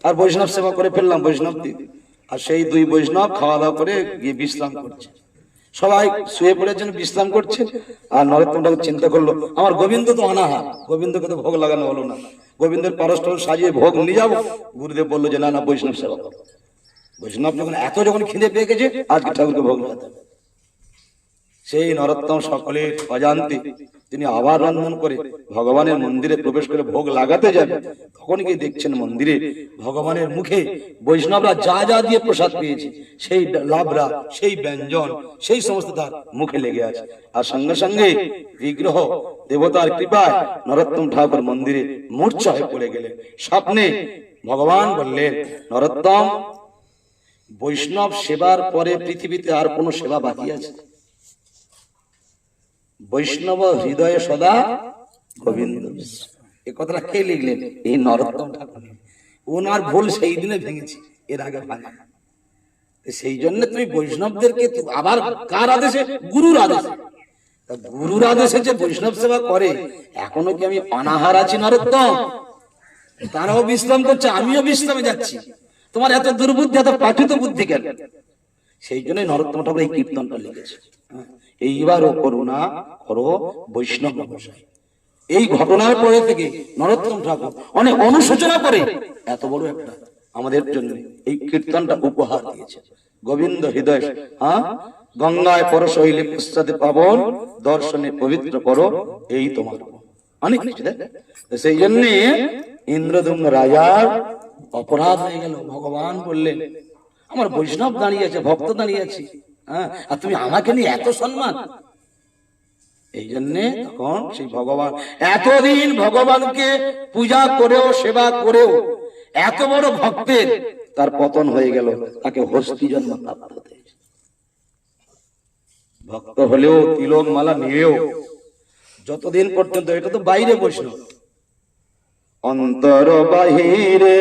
আর বৈষ্ণব সেবা করে ফেললাম বৈষ্ণব দিদি। আর সেই দুই বৈষ্ণব খাওয়া দাওয়া করে গিয়ে বিশ্রাম করছে, সবাই শুয়ে পড়েছেন বিশ্রাম করছে। আর নরোত্তম ঠাকুর চিন্তা করলো আমার গোবিন্দ তো অনাহার, গোবিন্দকে তো ভোগ লাগানো হলো না, গোবিন্দের পারস্পর সাজিয়ে ভোগ নিয়ে যাবো। গুরুদেব বললো যে না না, বৈষ্ণব সেবা করো। বৈষ্ণব যখন খিদে পেয়ে গেছে আজকে ঠাকুরকে ভোগ লাগাতে হবে। সেই নরোত্তম সকলের অজান্তে তিনি আবার রন্ধন করে ভগবানের মন্দিরে প্রবেশ করে ভোগ লাগাতে যাবে। তখন গিয়ে দেখছেন মন্দিরে ভগবানের মুখে বৈষ্ণবরা যা যা দিয়ে প্রসাদ পেয়েছে সেই লাভরা, সেই ব্যঞ্জন, সেই সমস্ত তার মুখে লেগে আছে। আর সঙ্গে সঙ্গে বিগ্রহ দেবতার কৃপায় নরোত্তম ঠাকুর মন্দিরে মূর্ছা হয়ে পড়ে গেলেন। স্বপ্নে ভগবান বললেন, নরোত্তম, বৈষ্ণব সেবার পরে পৃথিবীতে আর কোন সেবা বাকি আছে? বৈষ্ণব হৃদয়ে সদা গোবিন্দ। এ কথাটা কে লিখলেন? এই নরোত্তম ঠাকুর। ওনার ভুল সেই দিনে ভেঙেছি, এর আগে ভাঙা। সেই জন্য তুমি বৈষ্ণবদেরকে আবার কার আদেশে? গুরুর আদেশে। গুরুর আদেশে যে বৈষ্ণব সেবা করে, এখনো কি আমি অনাহার আছি নরোত্তম? তারাও বিশ্রাম করছে, আমিও বিশ্রামে যাচ্ছি। তোমার এত দুর্বুদ্ধি, এত পাঠিত বুদ্ধি কেন? সেই জন্য নরোত্তম ঠাকুর এই কীর্তনটা লিখেছে, এইবারও করুণা করো বৈষ্ণব মহাশয়। এই ঘটনার পরে থেকে নরোত্তম ঠাকুর অনেক অনুশোচনা করে এত বড় একটা আমাদের জন্য এই কীর্তনটা উপহার দিয়েছে। গোবিন্দ হৃদয়, গঙ্গায় পরশ হইলে পশ্চাতে পাবন, দর্শনে পবিত্র করো, এই তোমার অনেক কিছু। সেই জন্য ইন্দ্রদম্ন রাজার অপরাধ হয়ে গেল। ভগবান বললেন, আমার বৈষ্ণব দাঁড়িয়ে আছে, ভক্ত দাঁড়িয়ে আছে, আর তুমি আমাকে নিয়ে এত সম্মান। এই জন্যে তখন সেই ভগবান এতদিন ভগবানকে পূজা করেও সেবা করেও এত বড় ভক্তের তার পতন হয়ে গেল, তাকে হস্তি জন্ম প্রাপ্ত হতে। ভক্ত হলেও তিলক মালা নিয়েও যতদিন পর্যন্ত, এটা তো বাইরে বৈষ্ণব, অন্তর বাহিরে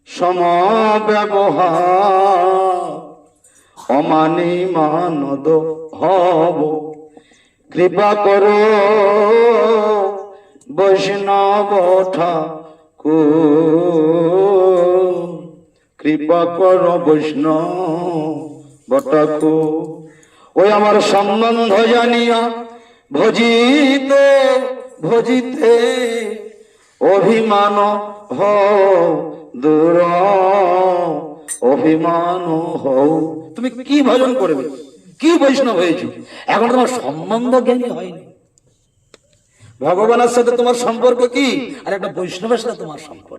সমব্যবহার, অমানি মানদ হব, কৃপা করো বৈষ্ণব ঠাকুর, কৃপা করো বৈষ্ণব ঠাকুর। ওই আমার সম্বন্ধ জানিয়া ভজিতে ভজিতে অভিমান হও দূর, অভিমান হও। তুমি কি ভজন করবে, কি বৈষ্ণব হয়েছে, এখন তোমার সম্বন্ধ জ্ঞানী হয়নি। ভগবানের সাথে তোমার সম্পর্ক কি, আর একটা বৈষ্ণবের সাথে তোমার সম্পর্ক।